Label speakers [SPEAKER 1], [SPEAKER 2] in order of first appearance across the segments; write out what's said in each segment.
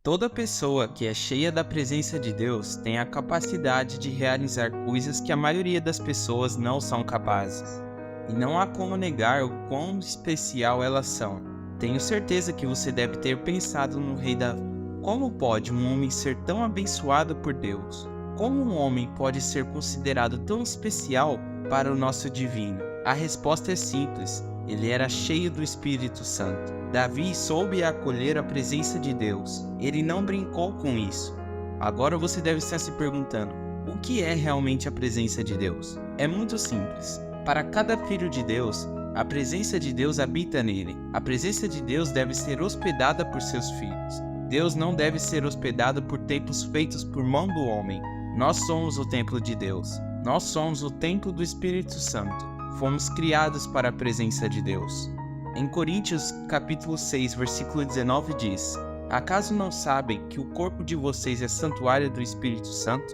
[SPEAKER 1] Toda pessoa que é cheia da presença de Deus tem a capacidade de realizar coisas que a maioria das pessoas não são capazes. E não há como negar o quão especial elas são. Tenho certeza que você deve ter pensado no rei Davi. Como pode um homem ser tão abençoado por Deus? Como um homem pode ser considerado tão especial para o nosso divino? A resposta é simples. Ele era cheio do Espírito Santo. Davi soube acolher a presença de Deus. Ele não brincou com isso. Agora você deve estar se perguntando, o que é realmente a presença de Deus? É muito simples. Para cada filho de Deus, a presença de Deus habita nele. A presença de Deus deve ser hospedada por seus filhos. Deus não deve ser hospedado por templos feitos por mão do homem. Nós somos o templo de Deus. Nós somos o templo do Espírito Santo. Fomos criados para a presença de Deus. Em Coríntios capítulo 6, versículo 19 diz: Acaso não sabem que o corpo de vocês é santuário do Espírito Santo,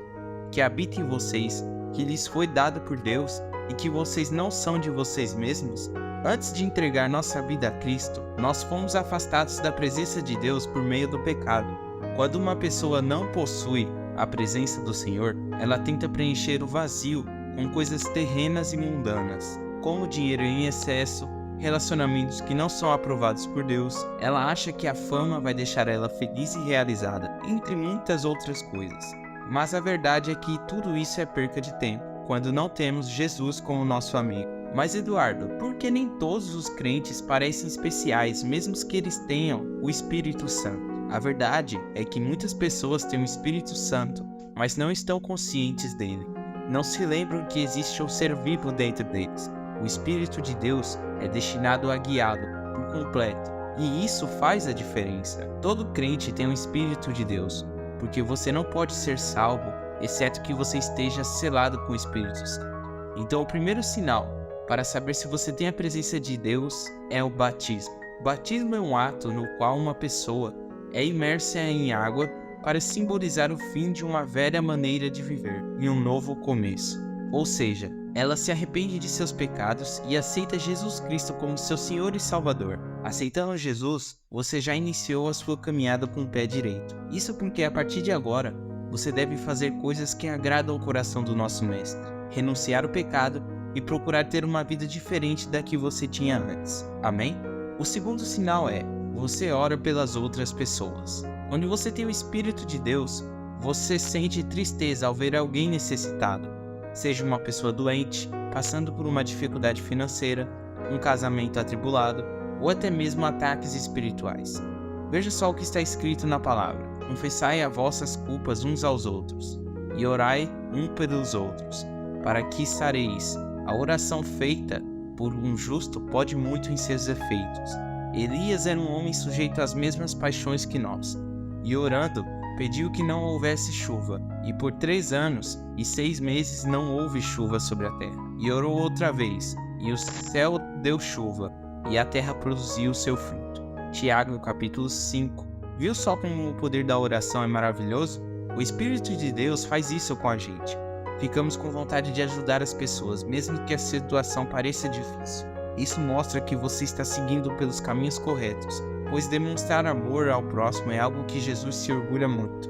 [SPEAKER 1] que habita em vocês, que lhes foi dado por Deus e que vocês não são de vocês mesmos? Antes de entregar nossa vida a Cristo, nós fomos afastados da presença de Deus por meio do pecado. Quando uma pessoa não possui a presença do Senhor, ela tenta preencher o vazio com coisas terrenas e mundanas, como dinheiro em excesso, relacionamentos que não são aprovados por Deus. Ela acha que a fama vai deixar ela feliz e realizada, entre muitas outras coisas. Mas a verdade é que tudo isso é perca de tempo, quando não temos Jesus como nosso amigo. Mas Eduardo, por que nem todos os crentes parecem especiais, mesmo que eles tenham o Espírito Santo? A verdade é que muitas pessoas têm o Espírito Santo, mas não estão conscientes dele. Não se lembram que existe um ser vivo dentro deles. O Espírito de Deus é destinado a guiá-lo por completo, e isso faz a diferença. Todo crente tem o Espírito de Deus, porque você não pode ser salvo, exceto que você esteja selado com o Espírito Santo. Então o primeiro sinal para saber se você tem a presença de Deus é o batismo. O batismo é um ato no qual uma pessoa é imersa em água para simbolizar o fim de uma velha maneira de viver e um novo começo. Ou seja, ela se arrepende de seus pecados e aceita Jesus Cristo como seu Senhor e Salvador. Aceitando Jesus, você já iniciou a sua caminhada com o pé direito. Isso porque a partir de agora, você deve fazer coisas que agradam o coração do nosso Mestre, renunciar ao pecado e procurar ter uma vida diferente da que você tinha antes. Amém? O segundo sinal é, você ora pelas outras pessoas. Quando você tem o Espírito de Deus, você sente tristeza ao ver alguém necessitado, seja uma pessoa doente, passando por uma dificuldade financeira, um casamento atribulado, ou até mesmo ataques espirituais. Veja só o que está escrito na palavra: confessai as vossas culpas uns aos outros, e orai um pelos outros, para que sareis. A oração feita por um justo pode muito em seus efeitos. Elias era um homem sujeito às mesmas paixões que nós, e orando, pediu que não houvesse chuva, e por 3 anos e 6 meses não houve chuva sobre a terra. E orou outra vez, e o céu deu chuva, e a terra produziu o seu fruto. Tiago capítulo 5. Viu só como o poder da oração é maravilhoso? O Espírito de Deus faz isso com a gente. Ficamos com vontade de ajudar as pessoas, mesmo que a situação pareça difícil. Isso mostra que você está seguindo pelos caminhos corretos, pois demonstrar amor ao próximo é algo que Jesus se orgulha muito.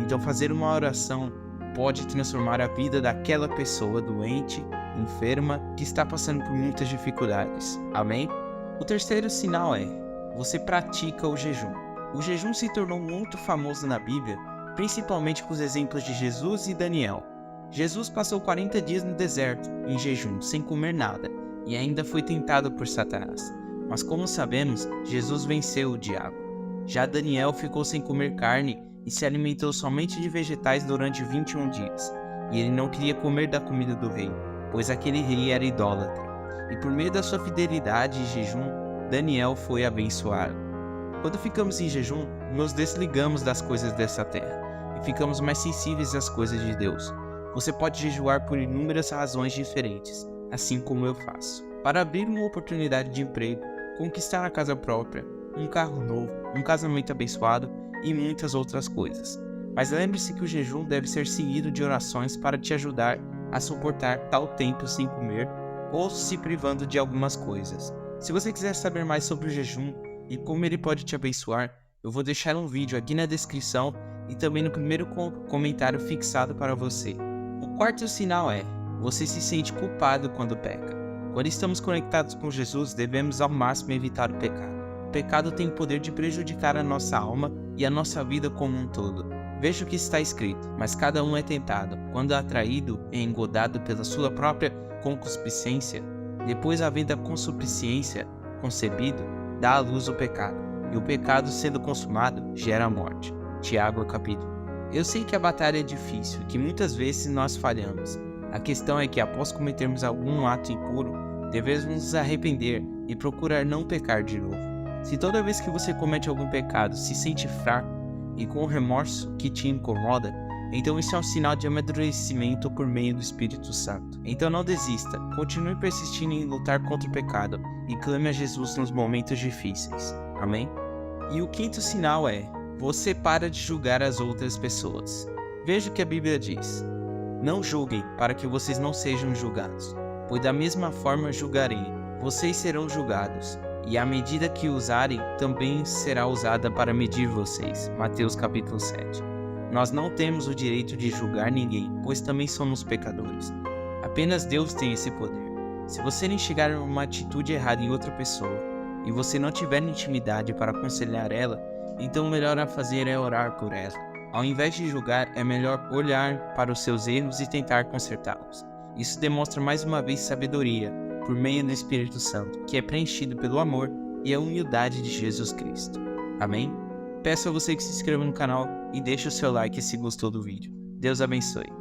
[SPEAKER 1] Então fazer uma oração pode transformar a vida daquela pessoa doente, enferma, que está passando por muitas dificuldades. Amém? O terceiro sinal é, você pratica o jejum. O jejum se tornou muito famoso na Bíblia, principalmente com os exemplos de Jesus e Daniel. Jesus passou 40 dias no deserto, em jejum, sem comer nada, e ainda foi tentado por Satanás. Mas como sabemos, Jesus venceu o diabo. Já Daniel ficou sem comer carne e se alimentou somente de vegetais durante 21 dias. E ele não queria comer da comida do rei, pois aquele rei era idólatra. E por meio da sua fidelidade e jejum, Daniel foi abençoado. Quando ficamos em jejum, nos desligamos das coisas dessa terra e ficamos mais sensíveis às coisas de Deus. Você pode jejuar por inúmeras razões diferentes, assim como eu faço. Para abrir uma oportunidade de emprego, conquistar a casa própria, um carro novo, um casamento abençoado e muitas outras coisas. Mas lembre-se que o jejum deve ser seguido de orações para te ajudar a suportar tal tempo sem comer ou se privando de algumas coisas. Se você quiser saber mais sobre o jejum e como ele pode te abençoar, eu vou deixar um vídeo aqui na descrição e também no primeiro comentário fixado para você. O quarto sinal é: você se sente culpado quando peca. Quando estamos conectados com Jesus, devemos ao máximo evitar o pecado. O pecado tem o poder de prejudicar a nossa alma e a nossa vida como um todo. Veja o que está escrito: mas cada um é tentado, quando atraído e engodado pela sua própria concupiscência, depois havendo a concupiscência concebido, dá à luz o pecado, e o pecado, sendo consumado, gera a morte. Tiago capítulo. Eu sei que a batalha é difícil, que muitas vezes nós falhamos. A questão é que após cometermos algum ato impuro, devemos nos arrepender e procurar não pecar de novo. Se toda vez que você comete algum pecado se sente fraco e com o remorso que te incomoda, então isso é um sinal de amadurecimento por meio do Espírito Santo. Então não desista, continue persistindo em lutar contra o pecado e clame a Jesus nos momentos difíceis. Amém? E o quinto sinal é: você para de julgar as outras pessoas. Veja o que a Bíblia diz: não julguem para que vocês não sejam julgados, pois da mesma forma julgarei, vocês serão julgados, e a medida que usarem também será usada para medir vocês. Mateus capítulo 7. Nós não temos o direito de julgar ninguém, pois também somos pecadores. Apenas Deus tem esse poder. Se você enxergar uma atitude errada em outra pessoa, e você não tiver intimidade para aconselhar ela, então o melhor a fazer é orar por ela. Ao invés de julgar, é melhor olhar para os seus erros e tentar consertá-los. Isso demonstra mais uma vez sabedoria, por meio do Espírito Santo, que é preenchido pelo amor e a humildade de Jesus Cristo. Amém? Peço a você que se inscreva no canal e deixe o seu like se gostou do vídeo. Deus abençoe.